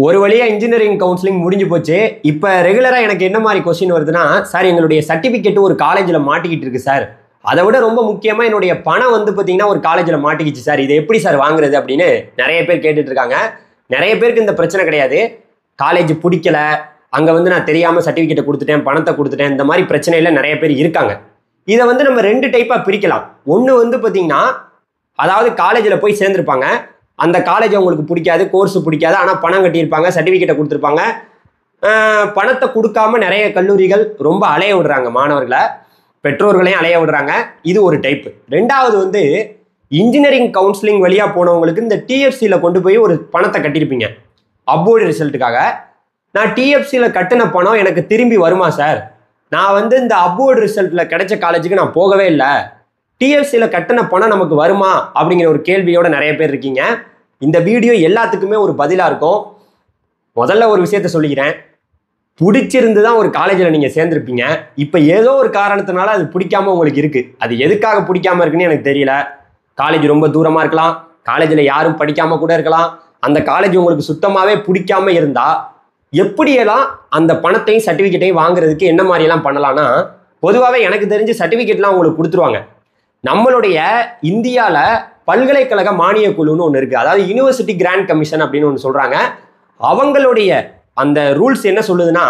ஒரு வழியா engineering counselling முடிஞ்சு போச்சு. இப்போ ரெகுலரா எனக்கு என்ன மாதிரி கொஸ்டின் வருதுன்னா, சார் எங்களுடைய சர்டிஃபிகேட் ஒரு காலேஜில் மாட்டிக்கிட்டு இருக்கு சார். அதை விட ரொம்ப முக்கியமாக என்னுடைய பணம் வந்து பார்த்தீங்கன்னா ஒரு காலேஜில் மாட்டிக்கிச்சு சார். இதை எப்படி சார் வாங்குறது அப்படின்னு நிறைய பேர் கேட்டுட்டு இருக்காங்க. நிறைய பேருக்கு இந்த பிரச்சனை கிடையாது. காலேஜ் பிடிக்கல, அங்கே வந்து நான் தெரியாமல் சர்டிஃபிகேட்டை கொடுத்துட்டேன், பணத்தை கொடுத்துட்டேன், இந்த மாதிரி பிரச்சனையில் நிறைய பேர் இருக்காங்க. இதை வந்து நம்ம ரெண்டு டைப்பாக பிரிக்கலாம். ஒன்று வந்து பார்த்தீங்கன்னா, அதாவது காலேஜில் போய் சேர்ந்துருப்பாங்க, அந்த காலேஜ் அவங்களுக்கு பிடிக்காது, கோர்ஸ் பிடிக்காது, ஆனால் பணம் கட்டியிருப்பாங்க, சர்டிஃபிகேட்டை கொடுத்துருப்பாங்க. பணத்தை கொடுக்காம நிறைய கல்லூரிகள் ரொம்ப அலைய விடுறாங்க, மாணவர்களை பெற்றோர்களையும் அலைய விடுறாங்க. இது ஒரு டைப்பு. ரெண்டாவது வந்து இன்ஜினியரிங் கவுன்சிலிங் வழியாக போனவங்களுக்கு இந்த டிஎஃப்சியில் கொண்டு போய் ஒரு பணத்தை கட்டியிருப்பீங்க அப்வோர்டு ரிசல்ட்டுக்காக. நான் டிஎஃப்சியில் கட்டின பணம் எனக்கு திரும்பி வருமா சார்? நான் வந்து இந்த அப்வோர்டு ரிசல்ட்டில் கிடைச்ச காலேஜுக்கு நான் போகவே இல்லை, டிஎஃப்சியில் கட்டின பணம் நமக்கு வருமா அப்படிங்கிற ஒரு கேள்வியோட நிறைய பேர் இருக்கீங்க. இந்த வீடியோ எல்லாத்துக்குமே ஒரு பதிலாக இருக்கும். முதல்ல ஒரு விஷயத்த சொல்லிக்கிறேன். பிடிச்சிருந்து தான் ஒரு காலேஜில் நீங்கள் சேர்ந்துருப்பீங்க. இப்போ ஏதோ ஒரு காரணத்தினால அது பிடிக்காம உங்களுக்கு இருக்குது. அது எதுக்காக பிடிக்காம இருக்குன்னு எனக்கு தெரியல. காலேஜ் ரொம்ப தூரமாக இருக்கலாம், காலேஜில் யாரும் படிக்காமல் கூட இருக்கலாம். அந்த காலேஜ் உங்களுக்கு சுத்தமாகவே பிடிக்காம இருந்தால் எப்படியெல்லாம் அந்த பணத்தையும் சர்டிஃபிகேட்டையும் வாங்குறதுக்கு என்ன மாதிரியெல்லாம் பண்ணலான்னா, பொதுவாகவே எனக்கு தெரிஞ்சு சர்டிஃபிகேட்லாம் உங்களுக்கு கொடுத்துருவாங்க. நம்மளுடைய இந்தியாவில் பல்கலைக்கழக மானிய குழுன்னு ஒன்று இருக்குது. அதாவது யூனிவர்சிட்டி கிராண்ட் கமிஷன் அப்படின்னு ஒன்று சொல்கிறாங்க. அவங்களுடைய அந்த ரூல்ஸ் என்ன சொல்லுதுன்னா,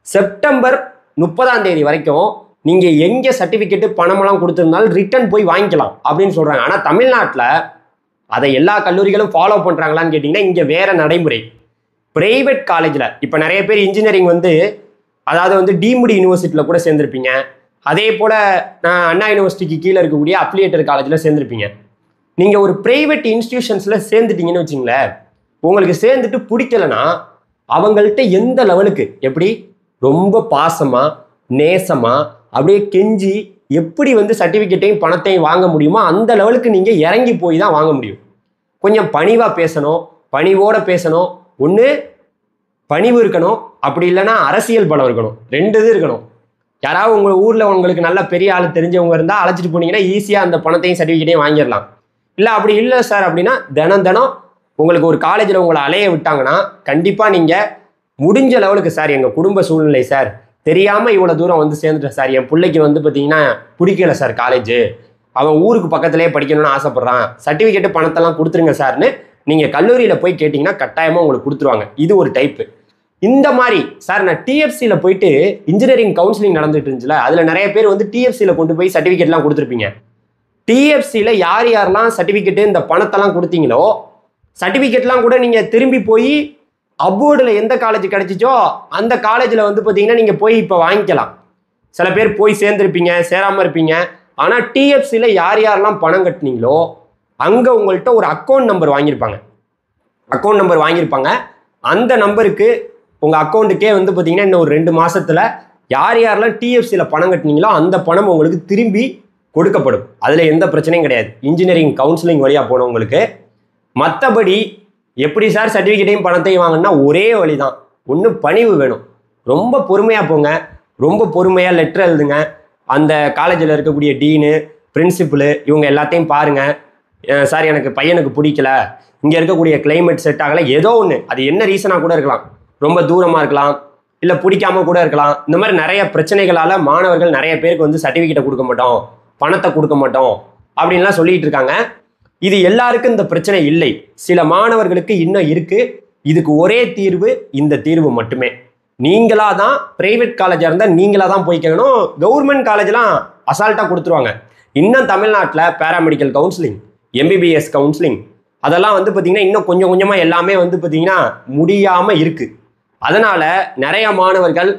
செப்டம்பர் 30 வரைக்கும் நீங்கள் எங்கே சர்டிஃபிகேட்டு பணமெல்லாம் கொடுத்துருந்தாலும் ரிட்டர்ன் போய் வாங்கிக்கலாம் அப்படின்னு சொல்கிறாங்க. ஆனால் தமிழ்நாட்டில் அதை எல்லா கல்லூரிகளும் ஃபாலோ பண்ணுறாங்களான்னு கேட்டிங்கன்னா, இங்கே வேறு நடைமுறை. ப்ரைவேட் காலேஜில் இப்போ நிறைய பேர் இன்ஜினியரிங் வந்து, அதாவது வந்து டீம்டு யூனிவர்சிட்டியில் கூட சேர்ந்துருப்பீங்க. அதே போல் அண்ணா யூனிவர்சிட்டிக்கு கீழே இருக்கக்கூடிய அஃபிலியேட்டட் காலேஜில் சேர்ந்துருப்பீங்க. நீங்கள் ஒரு ப்ரைவேட் இன்ஸ்டிடியூஷன்ஸில் சேர்ந்துட்டீங்கன்னு வச்சுங்களேன், உங்களுக்கு சேர்ந்துட்டு பிடிக்கலைன்னா அவங்கள்ட்ட எந்த லெவலுக்கு, எப்படி ரொம்ப பாசமாக நேசமாக அப்படியே கெஞ்சி எப்படி வந்து சர்டிஃபிகேட்டையும் பணத்தையும் வாங்க முடியுமோ அந்த லெவலுக்கு நீங்கள் இறங்கி போய் தான் வாங்க முடியும். கொஞ்சம் பணிவாக பேசணும், பணிவோடு பேசணும். ஒன்று பணிவு இருக்கணும், அப்படி இல்லைன்னா அரசியல் பலம் இருக்கணும். ரெண்டு இது இருக்கணும். யாராவது உங்கள் ஊரில் உங்களுக்கு நல்ல பெரிய ஆள் தெரிஞ்சவங்க இருந்தால் அழைச்சிட்டு போனீங்கன்னா ஈஸியாக அந்த பணத்தையும் சர்டிஃபிகேட்டையும் வாங்கிடலாம். இல்லை அப்படி இல்லை சார் அப்படின்னா, தினம் உங்களுக்கு ஒரு காலேஜில் உங்களை அலைய விட்டாங்கன்னா கண்டிப்பாக நீங்கள் முடிஞ்ச லெவலுக்கு, சார் எங்கள் குடும்ப சூழ்நிலை சார், தெரியாமல் இவ்வளோ தூரம் வந்து சேர்ந்துட்டேன் சார், என் பிள்ளைக்கு வந்து பார்த்தீங்கன்னா பிடிக்கல சார் காலேஜு, அவன் ஊருக்கு பக்கத்துலேயே படிக்கணும்னு ஆசைப்பட்றான், சர்டிஃபிகேட்டு பணத்தெல்லாம் கொடுத்துருங்க சார்னு நீங்கள் கல்லூரியில் போய் கேட்டிங்கன்னா கட்டாயமாக உங்களுக்கு கொடுத்துருவாங்க. இது ஒரு டைப்பு. இந்த மாதிரி சார் நான் டிஎஃப்சியில் போயிட்டு இன்ஜினியரிங் கவுன்சிலிங் நடந்துட்டு இருந்துச்சுல, அதில் நிறைய பேர் வந்து டிஎஃப்சியில் கொண்டு போய் சர்டிஃபிகேட்லாம் கொடுத்துருப்பீங்க. டிஎஃப்சியில் யார் யாரெல்லாம் சர்டிஃபிகேட்டு இந்த பணத்தெல்லாம் கொடுத்தீங்களோ சர்டிஃபிகேட்லாம் கூட நீங்கள் திரும்பி போய் அப்வோர்டில் எந்த காலேஜ் கிடச்சிச்சோ அந்த காலேஜில் வந்து பார்த்தீங்கன்னா நீங்கள் போய் இப்போ வாங்கிக்கலாம். சில பேர் போய் சேர்ந்துருப்பீங்க, சேராமல் இருப்பீங்க. ஆனால் டிஎஃப்சியில் யார் யாரெல்லாம் பணம் கட்டினீங்களோ அங்கே உங்கள்கிட்ட ஒரு அக்கௌண்ட் நம்பர் வாங்கியிருப்பாங்க. அந்த நம்பருக்கு உங்கள் அக்கௌண்ட்டுக்கே வந்து பார்த்தீங்கன்னா இன்னும் ஒரு 2 மாதத்தில் யார் யாரெல்லாம் டிஎஃப்சியில் பணம் கட்டினீங்களோ அந்த பணம் உங்களுக்கு திரும்பி கொடுக்கப்படும். அதில் எந்த பிரச்சனையும் கிடையாது, இன்ஜினியரிங் கவுன்சிலிங் வழியாக போனவங்களுக்கு. மற்றபடி எப்படி சார் சர்டிஃபிகேட்டையும் பணத்தையும் வாங்கினா, ஒரே வழி தான். ஒன்று பணிவு வேணும், ரொம்ப பொறுமையாக போங்க, ரொம்ப பொறுமையாக லெட்டர் எழுதுங்க. அந்த காலேஜில் இருக்கக்கூடிய டீனு, பிரின்சிபலு இவங்க எல்லாத்தையும் பாருங்கள். சார் எனக்கு பையனுக்கு பிடிக்கல, இங்கே இருக்கக்கூடிய கிளைமேட் செட் ஆகலை, ஏதோ ஒன்று, அது என்ன ரீசனாக கூட இருக்கலாம், ரொம்ப தூரமாக இருக்கலாம், இல்லை பிடிக்காம கூட இருக்கலாம். இந்த மாதிரி நிறைய பிரச்சனைகளால் மாணவர்கள் நிறைய பேருக்கு வந்து சர்டிஃபிகேட்டை கொடுக்க மாட்டோம், பணத்தை கொடுக்க மாட்டோம் அப்படின்லாம் சொல்லிகிட்டு இருக்காங்க. இது எல்லாருக்கும் இந்த பிரச்சனை இல்லை, சில மாணவர்களுக்கு இன்னும் இருக்குது. இதுக்கு ஒரே தீர்வு, இந்த தீர்வு மட்டுமே. நீங்களாக தான் ப்ரைவேட் காலேஜாக இருந்தால் நீங்களாக தான் போய் கேட்கணும். கவர்மெண்ட் காலேஜ்லாம் அசால்ட்டாக கொடுத்துருவாங்க. இன்னும் தமிழ்நாட்டில் பேராமெடிக்கல் கவுன்சிலிங், எம்பிபிஎஸ் கவுன்சிலிங் அதெல்லாம் வந்து பார்த்திங்கன்னா இன்னும் கொஞ்சம் கொஞ்சமாக எல்லாமே வந்து பார்த்திங்கன்னா முடியாமல் இருக்குது. அதனால் நிறைய மாணவர்கள்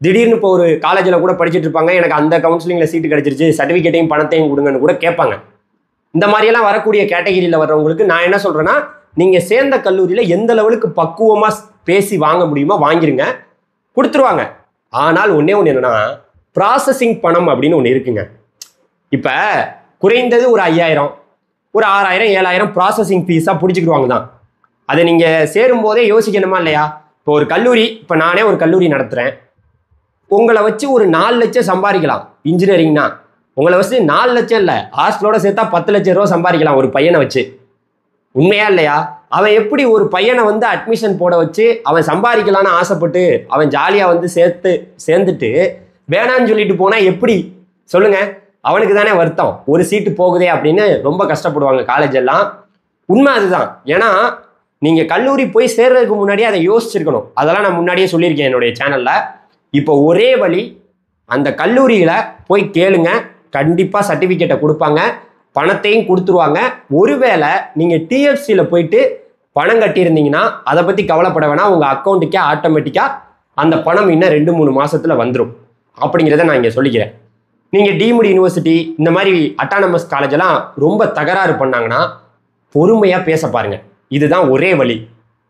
திடீர்னு இப்போ ஒரு காலேஜில் கூட படிச்சுட்டு இருப்பாங்க, எனக்கு அந்த கவுன்சிலிங்கில் சீட்டு கிடச்சிருச்சு, சர்டிஃபிகேட்டையும் பணத்தையும் கொடுங்கன்னு கூட கேட்பாங்க. இந்த மாதிரியெல்லாம் வரக்கூடிய கேட்டகிரியில் வர்றவங்களுக்கு நான் என்ன சொல்கிறேன்னா, நீங்கள் சேர்ந்த கல்லூரியில் எந்த லெவலுக்கு பக்குவமாக பேசி வாங்க முடியுமோ வாங்கிருங்க, கொடுத்துருவாங்க. ஆனால் ஒன்றே ஒன்று என்னென்னா, ப்ராசஸிங் பணம் அப்படின்னு ஒன்று இருக்குங்க. இப்போ குறைந்தது ஒரு 5000, ஒரு 6000, 7000 ப்ராசஸிங் ஃபீஸாக பிடிச்சிக்கிடுவாங்க தான். அதை நீங்கள் சேரும்போதே யோசிக்கணுமா இல்லையா? இப்போ ஒரு கல்லூரி, இப்போ நானே ஒரு கல்லூரி நடத்துகிறேன், உங்களை வச்சு ஒரு 4 லட்சம் சம்பாதிக்கலாம். இன்ஜினியரிங்னா உங்களை வச்சு 4 லட்சம் இல்லை, ஹாஸ்டலோட சேர்த்தா 10 லட்சம் ரூபா சம்பாதிக்கலாம் ஒரு பையனை வச்சு. உண்மையா இல்லையா? அவன் எப்படி ஒரு பையனை வந்து அட்மிஷன் போட வச்சு அவன் சம்பாதிக்கலான்னு ஆசைப்பட்டு அவன் ஜாலியாக வந்து சேர்ந்துட்டு வேணான்னு சொல்லிட்டு போனால் எப்படி சொல்லுங்க? அவனுக்கு தானே வருத்தம், ஒரு சீட்டு போகுதே அப்படின்னு ரொம்ப கஷ்டப்படுவாங்க காலேஜ் எல்லாம். உண்மை அதுதான். ஏன்னா நீங்கள் கல்லூரி போய் சேர்றதுக்கு முன்னாடியே அதை யோசிச்சிருக்கணும். அதெல்லாம் நான் முன்னாடியே சொல்லியிருக்கேன் என்னுடைய சேனலில். இப்போ ஒரே வழி, அந்த கல்லூரியில் போய் கேளுங்க, கண்டிப்பாக சர்டிஃபிகேட்டை கொடுப்பாங்க, பணத்தையும் கொடுத்துருவாங்க. ஒருவேளை நீங்கள் டிஎஃப்சியில் போயிட்டு பணம் கட்டியிருந்தீங்கன்னா அதை பற்றி கவலைப்பட வேணாம், உங்கள் அக்கௌண்ட்டுக்கே ஆட்டோமேட்டிக்காக அந்த பணம் இன்னும் 2-3 மாதத்தில் வந்துடும் அப்படிங்கிறத நான் இங்கே சொல்லிக்கிறேன். நீங்கள் டீம்டு யூனிவர்சிட்டி இந்த மாதிரி அட்டானமஸ் காலேஜெல்லாம் ரொம்ப தகராறு பண்ணாங்கன்னா பொறுமையாக பேச பாருங்க. இதுதான் ஒரே வழி.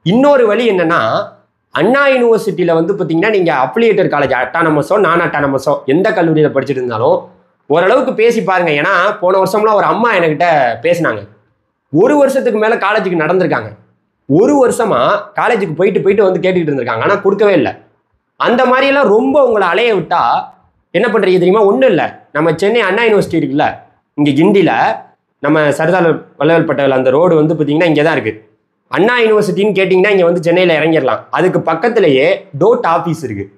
இன்னொரு வழி என்னன்னா, அண்ணா யூனிவர்சிட்டியில் வந்து பார்த்தீங்கன்னா நீங்கள் அப்ளியேட்டட் காலேஜ் அட்டானமஸோ நான் அட்டானமஸோ எந்த கல்லூரியில் படிச்சுட்டு இருந்தாலும் ஓரளவுக்கு பேசி பாருங்க. ஏன்னா போன வருஷம்லாம் ஒரு அம்மா என்கிட்ட பேசினாங்க. 1 வருஷத்துக்கு மேலே காலேஜுக்கு நடந்திருக்காங்க. 1 வருஷமா காலேஜுக்கு போயிட்டு வந்து கேட்டுக்கிட்டு இருந்திருக்காங்க, ஆனால் கொடுக்கவே இல்லை. அந்த மாதிரியெல்லாம் ரொம்ப உங்களை அலைய விட்டா என்ன பண்ணுறீங்க தெரியுமா? ஒன்றும் இல்லை, நம்ம சென்னை அண்ணா யூனிவர்சிட்டி இருக்குல்ல, இங்கே கிண்டியில் நம்ம சர்தார் வல்லபாய் பட்டேல் அந்த ரோடு வந்து பார்த்தீங்கன்னா இங்கே தான் இருக்குது. அண்ணா யூனிவர்சிட்டின்னு கேட்டிங்கன்னா இங்கே வந்து சென்னையில் இறங்கிடலாம். அதுக்கு பக்கத்துலேயே டோட் ஆஃபீஸ் இருக்குது.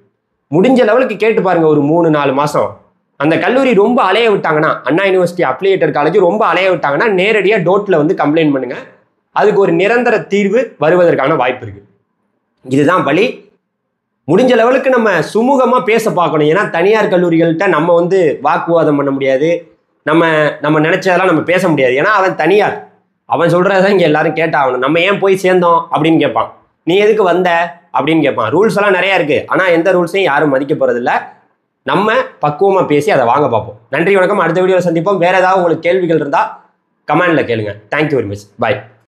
முடிஞ்ச லெவலுக்கு கேட்டு பாருங்கள், ஒரு 3-4 மாதம். அந்த கல்லூரி ரொம்ப அலைய விட்டாங்கன்னா, அண்ணா யூனிவர்சிட்டி அப்ளியேட்டட் காலேஜ் ரொம்ப அலைய விட்டாங்கன்னா நேரடியாக டோட்டில் வந்து கம்ப்ளைண்ட் பண்ணுங்கள். அதுக்கு ஒரு நிரந்தர தீர்வு வருவதற்கான வாய்ப்பு இருக்குது. இதுதான் வழி. முடிஞ்ச லெவலுக்கு நம்ம சுமூகமாக பேச பார்க்கணும். ஏன்னா தனியார் கல்லூரிகள்கிட்ட நம்ம வந்து வாக்குவாதம் பண்ண முடியாது, நம்ம நினைச்சதெல்லாம் நம்ம பேச முடியாது. ஏன்னா அவன் தனியார், அவன் சொல்கிறதான் இங்கே எல்லாரும் கேட்டாகணும். நம்ம ஏன் போய் சேர்ந்தோம் அப்படின்னு கேட்பான், நீ எதுக்கு வந்த அப்படின்னு கேட்பான். ரூல்ஸ் எல்லாம் நிறையா இருக்குது, ஆனால் எந்த ரூல்ஸையும் யாரும் மதிக்க போகிறதில்ல. நம்ம பக்குவமாக பேசி அதை வாங்க பார்ப்போம். நன்றி, வணக்கம். அடுத்த வீடியோவில் சந்திப்போம். வேறு ஏதாவது உங்களுக்கு கேள்விகள் இருந்தால் கமெண்டில் கேளுங்க. Thank you very much. பாய்.